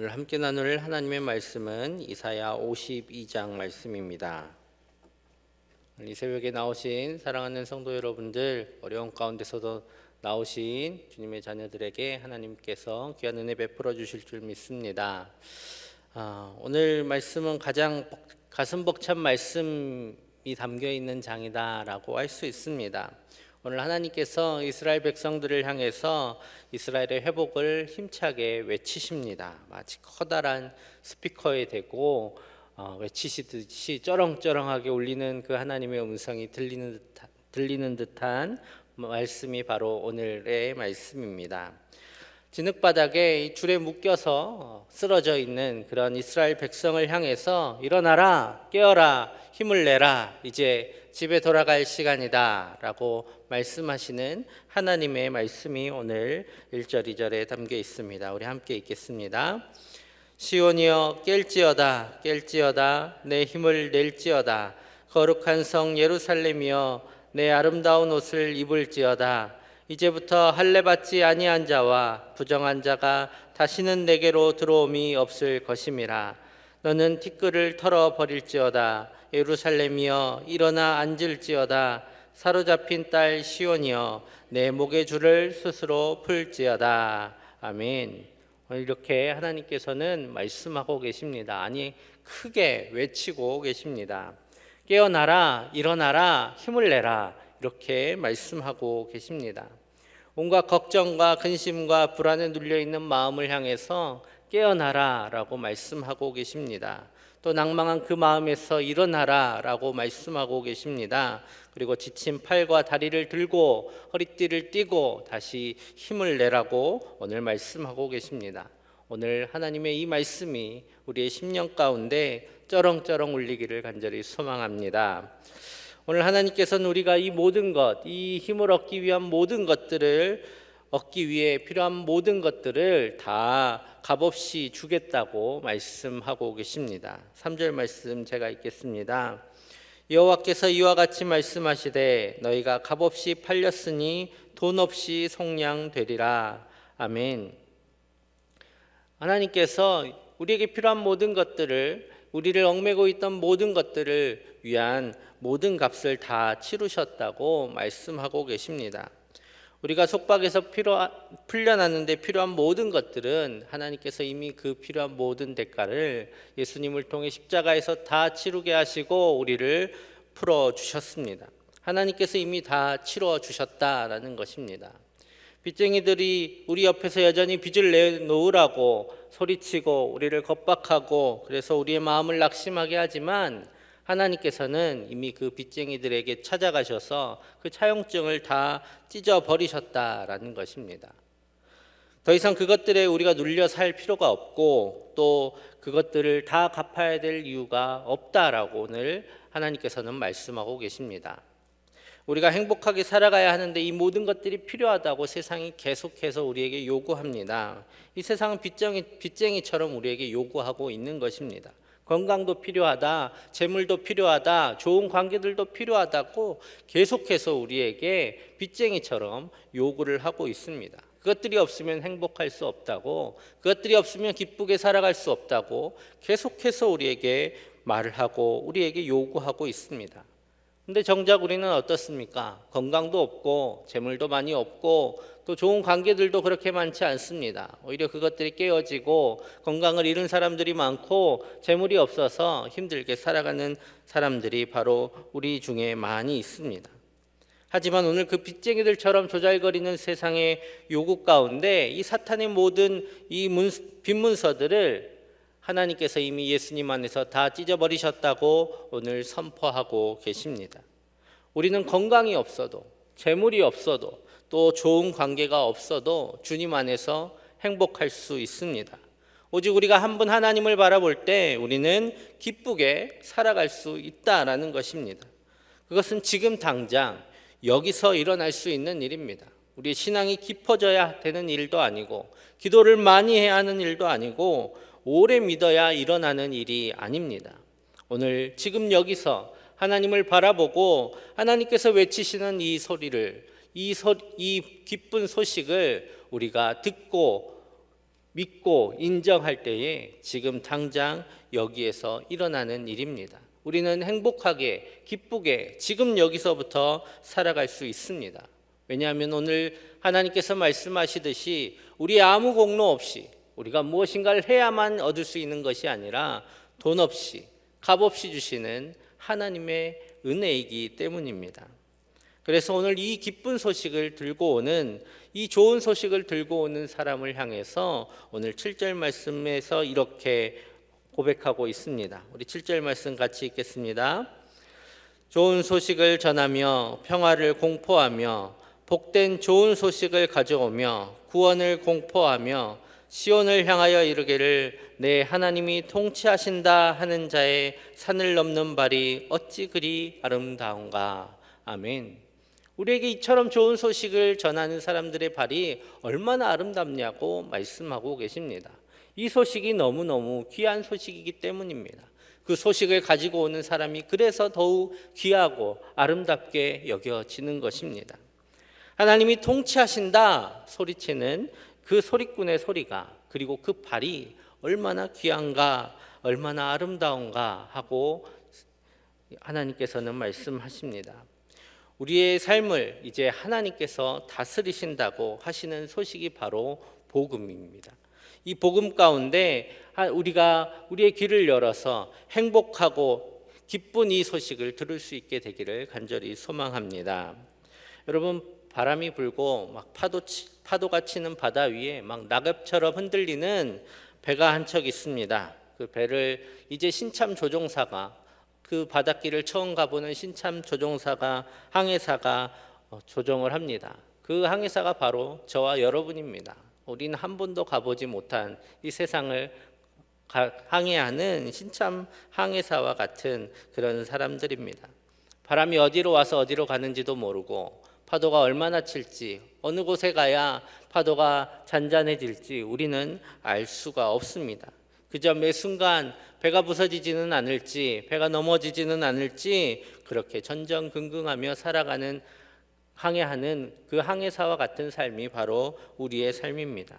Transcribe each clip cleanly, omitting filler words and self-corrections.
오늘 함께 나눌 하나님의 말씀은 이사야 52장 말씀입니다. 이 새벽에 나오신 사랑하는 성도 여러분들, 어려운 가운데서도 나오신 주님의 자녀들에게 하나님께서 귀한 은혜 베풀어 주실 줄 믿습니다. 오늘 말씀은 가장 가슴 벅찬 말씀이 담겨 있는 장이다라고 할 수 있습니다. 오늘 하나님께서 이스라엘 백성들을 향해서 이스라엘의 회복을 힘차게 외치십니다. 마치 커다란 스피커에 대고 외치시듯이 쩌렁쩌렁하게 울리는 그 하나님의 음성이 들리는 듯한 말씀이 바로 오늘의 말씀입니다. 진흙바닥에 이 줄에 묶여서 쓰러져 있는 그런 이스라엘 백성을 향해서 일어나라, 깨어라, 힘을 내라, 이제 집에 돌아갈 시간이다 라고 말씀하시는 하나님의 말씀이 오늘 1절 2절에 담겨 있습니다. 우리 함께 읽겠습니다. 시온이여 깰지어다 깰지어다 내 힘을 낼지어다 거룩한 성 예루살렘이여 내 아름다운 옷을 입을지어다 이제부터 할례받지 아니한 자와 부정한 자가 다시는 내게로 들어옴이 없을 것임이라. 너는 티끌을 털어버릴지어다 예루살렘이여 일어나 앉을지어다 사로잡힌 딸 시온이여 내 목의 줄을 스스로 풀지어다. 아멘. 이렇게 하나님께서는 말씀하고 계십니다. 아니, 크게 외치고 계십니다. 깨어나라, 일어나라, 힘을 내라, 이렇게 말씀하고 계십니다. 온갖 걱정과 근심과 불안에 눌려있는 마음을 향해서 깨어나라 라고 말씀하고 계십니다. 또 낭망한 그 마음에서 일어나라 라고 말씀하고 계십니다. 그리고 지친 팔과 다리를 들고 허리띠를 띠고 다시 힘을 내라고 오늘 말씀하고 계십니다. 오늘 하나님의 이 말씀이 우리의 심령 가운데 쩌렁쩌렁 울리기를 간절히 소망합니다. 오늘 하나님께서는 우리가 이 모든 것, 이 힘을 얻기 위한 모든 것들을 얻기 위해 필요한 모든 것들을 다 값없이 주겠다고 말씀하고 계십니다. 3절 말씀 제가 읽겠습니다. 여호와께서 이와 같이 말씀하시되 너희가 값없이 팔렸으니 돈 없이 속량되리라. 아멘. 하나님께서 우리에게 필요한 모든 것들을, 우리를 얽매고 있던 모든 것들을 위한 모든 값을 다 치르셨다고 말씀하고 계십니다. 우리가 속박에서 풀려났는데 필요한 모든 것들은 하나님께서 이미 그 필요한 모든 대가를 예수님을 통해 십자가에서 다 치르게 하시고 우리를 풀어주셨습니다. 하나님께서 이미 다 치러주셨다라는 것입니다. 빚쟁이들이 우리 옆에서 여전히 빚을 내놓으라고 소리치고 우리를 겁박하고 그래서 우리의 마음을 낙심하게 하지만 하나님께서는 이미 그 빚쟁이들에게 찾아가셔서 그 차용증을 다 찢어버리셨다라는 것입니다. 더 이상 그것들에 우리가 눌려 살 필요가 없고 또 그것들을 다 갚아야 될 이유가 없다라고 오늘 하나님께서는 말씀하고 계십니다. 우리가 행복하게 살아가야 하는데 이 모든 것들이 필요하다고 세상이 계속해서 우리에게 요구합니다. 이 세상은 빚쟁이처럼 우리에게 요구하고 있는 것입니다. 건강도 필요하다, 재물도 필요하다, 좋은 관계들도 필요하다고 계속해서 우리에게 빚쟁이처럼 요구를 하고 있습니다. 그것들이 없으면 행복할 수 없다고, 그것들이 없으면 기쁘게 살아갈 수 없다고 계속해서 우리에게 말을 하고 우리에게 요구하고 있습니다. 근데 정작 우리는 어떻습니까? 건강도 없고 재물도 많이 없고 또 좋은 관계들도 그렇게 많지 않습니다. 오히려 그것들이 깨어지고 건강을 잃은 사람들이 많고 재물이 없어서 힘들게 살아가는 사람들이 바로 우리 중에 많이 있습니다. 하지만 오늘 그 빚쟁이들처럼 조잘거리는 세상의 요구 가운데 이 사탄의 모든 이 빚문서들을 하나님께서 이미 예수님 안에서 다 찢어버리셨다고 오늘 선포하고 계십니다. 우리는 건강이 없어도 재물이 없어도 또 좋은 관계가 없어도 주님 안에서 행복할 수 있습니다. 오직 우리가 한 분 하나님을 바라볼 때 우리는 기쁘게 살아갈 수 있다라는 것입니다. 그것은 지금 당장 여기서 일어날 수 있는 일입니다. 우리의 신앙이 깊어져야 되는 일도 아니고 기도를 많이 해야 하는 일도 아니고 오래 믿어야 일어나는 일이 아닙니다. 오늘 지금 여기서 하나님을 바라보고 하나님께서 외치시는 이 소리를, 이 기쁜 소식을 우리가 듣고 믿고 인정할 때에 지금 당장 여기에서 일어나는 일입니다. 우리는 행복하게 기쁘게 지금 여기서부터 살아갈 수 있습니다. 왜냐하면 오늘 하나님께서 말씀하시듯이 우리 아무 공로 없이 우리가 무엇인가를 해야만 얻을 수 있는 것이 아니라 돈 없이 값 없이 주시는 하나님의 은혜이기 때문입니다. 그래서 오늘 이 기쁜 소식을 들고 오는 이 좋은 소식을 들고 오는 사람을 향해서 오늘 7절 말씀에서 이렇게 고백하고 있습니다. 우리 7절 말씀 같이 읽겠습니다. 좋은 소식을 전하며 평화를 공포하며 복된 좋은 소식을 가져오며 구원을 공포하며 시온을 향하여 이르기를 내 하나님이 통치하신다 하는 자의 산을 넘는 발이 어찌 그리 아름다운가. 아멘. 우리에게 이처럼 좋은 소식을 전하는 사람들의 발이 얼마나 아름답냐고 말씀하고 계십니다. 이 소식이 너무너무 귀한 소식이기 때문입니다. 그 소식을 가지고 오는 사람이 그래서 더욱 귀하고 아름답게 여겨지는 것입니다. 하나님이 통치하신다 소리치는 그 소리꾼의 소리가 그리고 그 발이 얼마나 귀한가 얼마나 아름다운가 하고 하나님께서는 말씀하십니다. 우리의 삶을 이제 하나님께서 다스리신다고 하시는 소식이 바로 복음입니다. 이 복음 가운데 우리가 우리의 귀를 열어서 행복하고 기쁜 이 소식을 들을 수 있게 되기를 간절히 소망합니다. 여러분, 바람이 불고 막 파도가 치는 바다 위에 막 낙엽처럼 흔들리는 배가 한 척 있습니다. 그 배를 이제 신참 조종사가 그 바닷길을 처음 가보는 신참 조종사가 항해사가 조종을 합니다. 그 항해사가 바로 저와 여러분입니다. 우리는 한 번도 가보지 못한 이 세상을 항해하는 신참 항해사와 같은 그런 사람들입니다. 바람이 어디로 와서 어디로 가는지도 모르고 파도가 얼마나 칠지 어느 곳에 가야 파도가 잔잔해질지 우리는 알 수가 없습니다. 그저 매 순간 배가 부서지지는 않을지 배가 넘어지지는 않을지 그렇게 전전긍긍하며 살아가는 항해하는 그 항해사와 같은 삶이 바로 우리의 삶입니다.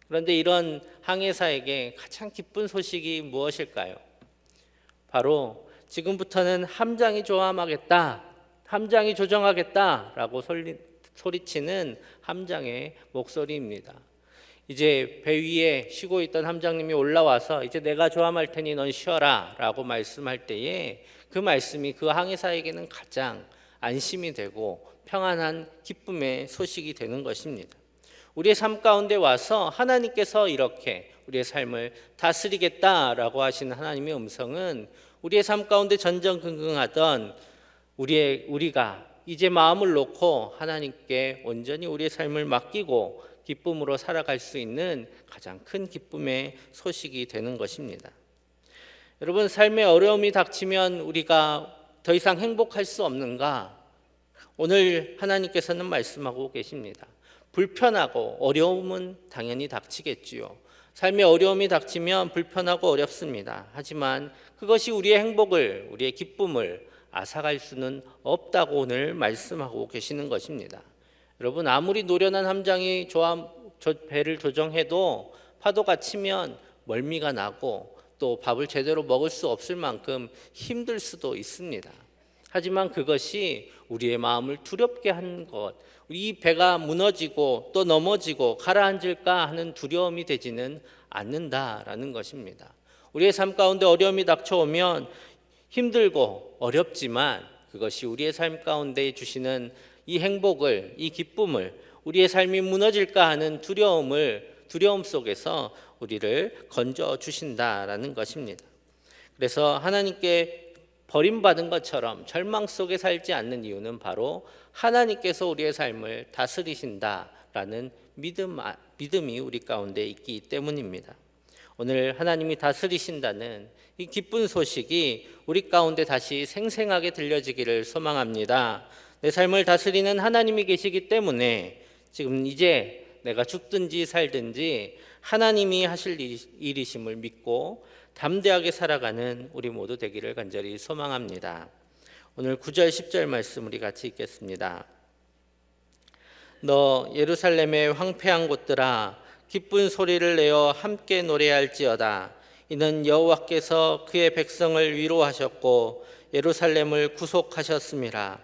그런데 이런 항해사에게 가장 기쁜 소식이 무엇일까요? 바로 지금부터는 함장이 조함하겠다, 함장이 조정하겠다라고 소리치는 함장의 목소리입니다. 이제 배 위에 쉬고 있던 함장님이 올라와서 이제 내가 조함할 테니 넌 쉬어라 라고 말씀할 때에 그 말씀이 그 항해사에게는 가장 안심이 되고 평안한 기쁨의 소식이 되는 것입니다. 우리의 삶 가운데 와서 하나님께서 이렇게 우리의 삶을 다스리겠다라고 하시는 하나님의 음성은 우리의 삶 가운데 전전긍긍하던 우리가 이제 마음을 놓고 하나님께 온전히 우리의 삶을 맡기고 기쁨으로 살아갈 수 있는 가장 큰 기쁨의 소식이 되는 것입니다. 여러분, 삶의 어려움이 닥치면 우리가 더 이상 행복할 수 없는가? 오늘 하나님께서는 말씀하고 계십니다. 불편하고 어려움은 당연히 닥치겠지요. 삶의 어려움이 닥치면 불편하고 어렵습니다. 하지만 그것이 우리의 행복을, 우리의 기쁨을 앗아갈 수는 없다고 오늘 말씀하고 계시는 것입니다. 여러분, 아무리 노련한 함장이 배를 조정해도 파도가 치면 멀미가 나고 또 밥을 제대로 먹을 수 없을 만큼 힘들 수도 있습니다. 하지만 그것이 우리의 마음을 두렵게 한 것, 이 배가 무너지고 또 넘어지고 가라앉을까 하는 두려움이 되지는 않는다라는 것입니다. 우리의 삶 가운데 어려움이 닥쳐오면 힘들고 어렵지만 그것이 우리의 삶 가운데 주시는 이 행복을, 이 기쁨을, 우리의 삶이 무너질까 하는 두려움 속에서 우리를 건져 주신다라는 것입니다. 그래서 하나님께 버림받은 것처럼 절망 속에 살지 않는 이유는 바로 하나님께서 우리의 삶을 다스리신다라는 믿음이 우리 가운데 있기 때문입니다. 오늘 하나님이 다스리신다는 이 기쁜 소식이 우리 가운데 다시 생생하게 들려지기를 소망합니다. 내 삶을 다스리는 하나님이 계시기 때문에 지금 이제 내가 죽든지 살든지 하나님이 하실 일이심을 믿고 담대하게 살아가는 우리 모두 되기를 간절히 소망합니다. 오늘 9절 10절 말씀 우리 같이 읽겠습니다. 너 예루살렘의 황폐한 곳들아 기쁜 소리를 내어 함께 노래할지어다. 이는 여호와께서 그의 백성을 위로하셨고 예루살렘을 구속하셨음이라.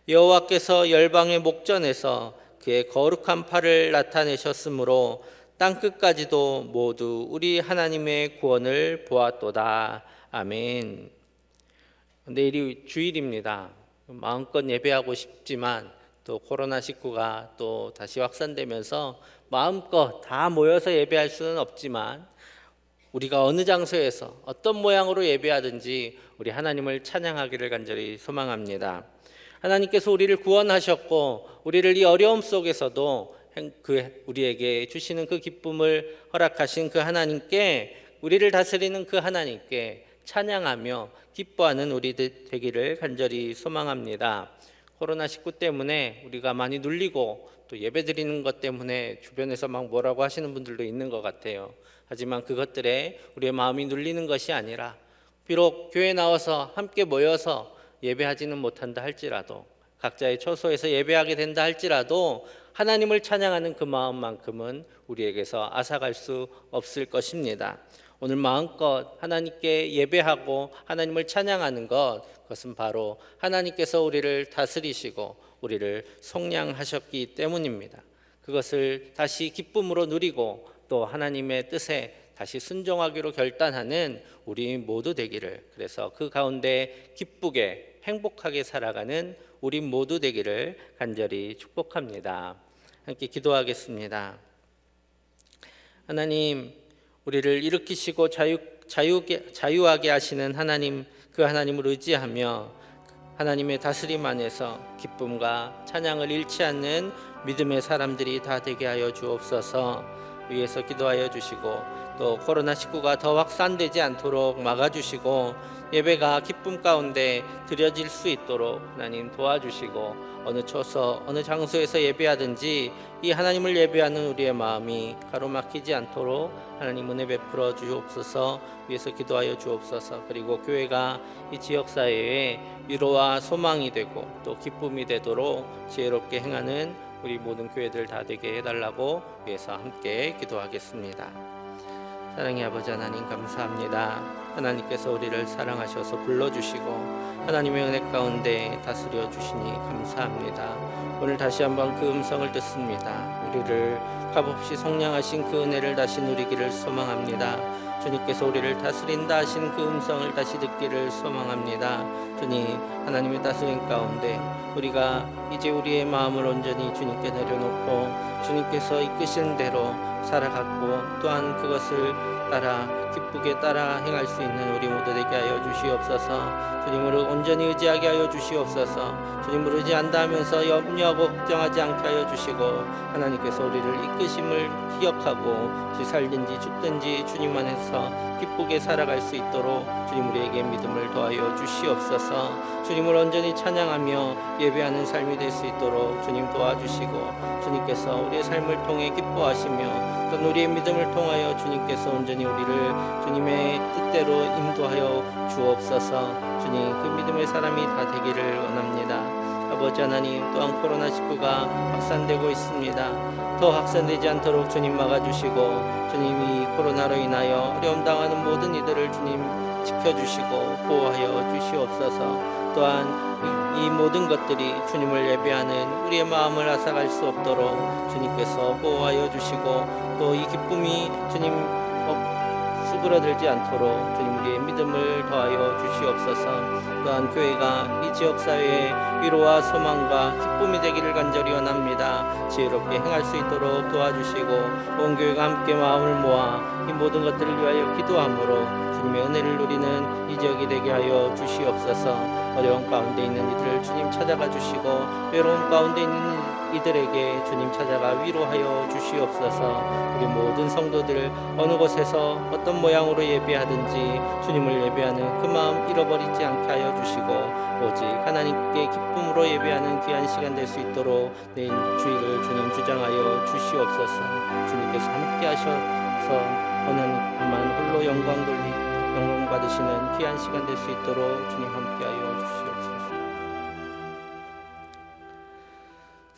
여호와께서 열방의 목전에서 그의 거룩한 팔을 나타내셨으므로 땅끝까지도 모두 우리 하나님의 구원을 보았도다. 아멘. 내일이 주일입니다. 마음껏 예배하고 싶지만 또 코로나19가 또 다시 확산되면서 마음껏 다 모여서 예배할 수는 없지만 우리가 어느 장소에서 어떤 모양으로 예배하든지 우리 하나님을 찬양하기를 간절히 소망합니다. 하나님께서 우리를 구원하셨고 우리를 이 어려움 속에서도 우리에게 주시는 그 기쁨을 허락하신 그 하나님께, 우리를 다스리는 그 하나님께 찬양하며 기뻐하는 우리들 되기를 간절히 소망합니다. 코로나19 때문에 우리가 많이 눌리고 또 예배드리는 것 때문에 주변에서 막 뭐라고 하시는 분들도 있는 것 같아요. 하지만 그것들에 우리의 마음이 눌리는 것이 아니라, 비록 교회에 나와서 함께 모여서 예배하지는 못한다 할지라도, 각자의 처소에서 예배하게 된다 할지라도 하나님을 찬양하는 그 마음만큼은 우리에게서 앗아갈 수 없을 것입니다. 오늘 마음껏 하나님께 예배하고 하나님을 찬양하는 것, 그것은 바로 하나님께서 우리를 다스리시고 우리를 속량하셨기 때문입니다. 그것을 다시 기쁨으로 누리고 또 하나님의 뜻에 다시 순종하기로 결단하는 우리 모두 되기를, 그래서 그 가운데 기쁘게 행복하게 살아가는 우리 모두 되기를 간절히 축복합니다. 함께 기도하겠습니다. 하나님, 우리를 일으키시고 자유하게 하시는 하나님, 그 하나님을 의지하며 하나님의 다스림 안에서 기쁨과 찬양을 잃지 않는 믿음의 사람들이 다 되게 하여 주옵소서. 위에서 기도하여 주시고 또 코로나19가 더 확산되지 않도록 막아주시고 예배가 기쁨 가운데 드려질 수 있도록 하나님 도와주시고, 어느 처소 어느 장소에서 예배하든지 이 하나님을 예배하는 우리의 마음이 가로막히지 않도록 하나님 은혜 베풀어 주옵소서. 위에서 기도하여 주옵소서. 그리고 교회가 이 지역사회에 위로와 소망이 되고 또 기쁨이 되도록 지혜롭게 행하는 우리 모든 교회들 다 되게 해달라고 위해서 함께 기도하겠습니다. 사랑의 아버지 하나님, 감사합니다. 하나님께서 우리를 사랑하셔서 불러주시고 하나님의 은혜 가운데 다스려 주시니 감사합니다. 오늘 다시 한번 그 음성을 듣습니다. 우리를 값없이 속량하신 그 은혜를 다시 누리기를 소망합니다. 주님께서 우리를 다스린다 하신 그 음성을 다시 듣기를 소망합니다. 주님, 하나님의 다스림 가운데 우리가 이제 우리의 마음을 온전히 주님께 내려놓고 주님께서 이끄시는 대로 살아갔고 또한 그것을 따라 기쁘게 따라 행할 수 있는 우리 모두 되게 하여 주시옵소서. 주님을 온전히 의지하게 하여 주시옵소서. 주님을 의지한다 하면서 염려하고 걱정하지 않게 하여 주시고, 하나님께서 우리를 이끄심을 기억하고 살든지 죽든지 주님 안에서 기쁘게 살아갈 수 있도록 주님 우리에게 믿음을 더하여 주시옵소서. 주님을 온전히 찬양하며 예배하는 삶이 될 수 있도록 주님 도와주시고, 주님께서 우리의 삶을 통해 기뻐하시며 또 우리의 믿음을 통하여 주님께서 온전히 우리를 주님의 뜻대로 인도하여 주옵소서. 주님, 그 믿음의 사람이 다 되기를 원합니다. 아버지 하나님, 또한 코로나19가 확산되고 있습니다. 더 확산되지 않도록 주님 막아주시고, 주님이 코로나로 인하여 어려움 당하는 모든 이들을 주님 지켜주시고 보호하여 주시옵소서. 또한 이 모든 것들이 주님을 예배하는 우리의 마음을 앗아갈 수 없도록 주님께서 보호하여 주시고, 또 이 기쁨이 주님 수그러들지 않도록 주님 우리의 믿음을 더하여 주시옵소서. 또한 교회가 이 지역사회에 위로와 소망과 기쁨이 되기를 간절히 원합니다. 지혜롭게 행할 수 있도록 도와주시고 온 교회가 함께 마음을 모아 이 모든 것들을 위하여 기도함으로 주님의 은혜를 누리는 이 지역이 되게 하여 주시옵소서. 어려움 가운데 있는 이들을 주님 찾아가 주시고 외로움 가운데 있는 이들에게 주님 찾아가 위로하여 주시옵소서. 우리 모든 성도들 어느 곳에서 어떤 모양으로 예배하든지 주님을 예배하는 그 마음 잃어버리지 않게 하여 주시고, 오직 하나님께 기쁨으로 예배하는 귀한 시간 될 수 있도록 내일 주일을 주님 주장하여 주시옵소서. 주님께서 함께 하셔서 하나님만 홀로 영광 받으시는 귀한 시간 될 수 있도록 주님 함께 하여 주시옵소서.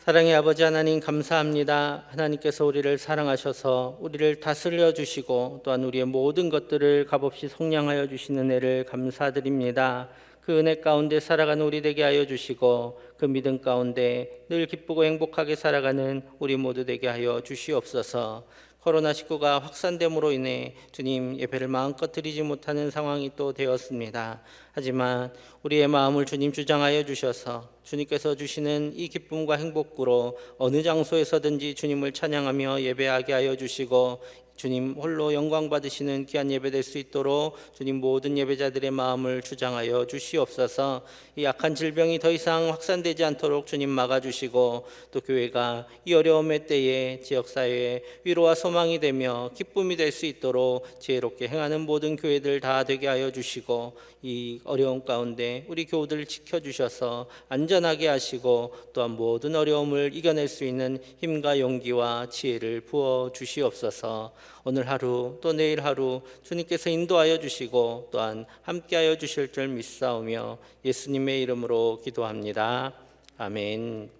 사랑의 아버지 하나님 감사합니다. 하나님께서 우리를 사랑하셔서 우리를 다스려 주시고 또한 우리의 모든 것들을 값없이 속량하여 주시는 은혜를 감사드립니다. 그 은혜 가운데 살아가는 우리 되게 하여 주시고 그 믿음 가운데 늘 기쁘고 행복하게 살아가는 우리 모두 되게 하여 주시옵소서. 코로나19가 확산됨으로 인해 주님 예배를 마음껏 드리지 못하는 상황이 또 되었습니다. 하지만 우리의 마음을 주님 주장하여 주셔서 주님께서 주시는 이 기쁨과 행복으로 어느 장소에서든지 주님을 찬양하며 예배하게 하여 주시고 주님 홀로 영광 받으시는 귀한 예배 될 수 있도록 주님 모든 예배자들의 마음을 주장하여 주시옵소서. 이 악한 질병이 더 이상 확산되지 않도록 주님 막아주시고 또 교회가 이 어려움의 때에 지역사회에 위로와 소망이 되며 기쁨이 될 수 있도록 지혜롭게 행하는 모든 교회들 다 되게 하여 주시고 이 어려움 가운데 우리 교우들을 지켜주셔서 안전하게 하시고 또한 모든 어려움을 이겨낼 수 있는 힘과 용기와 지혜를 부어 주시옵소서. 오늘 하루 또 내일 하루 주님께서 인도하여 주시고 또한 함께하여 주실 줄 믿사오며 예수님의 이름으로 기도합니다. 아멘.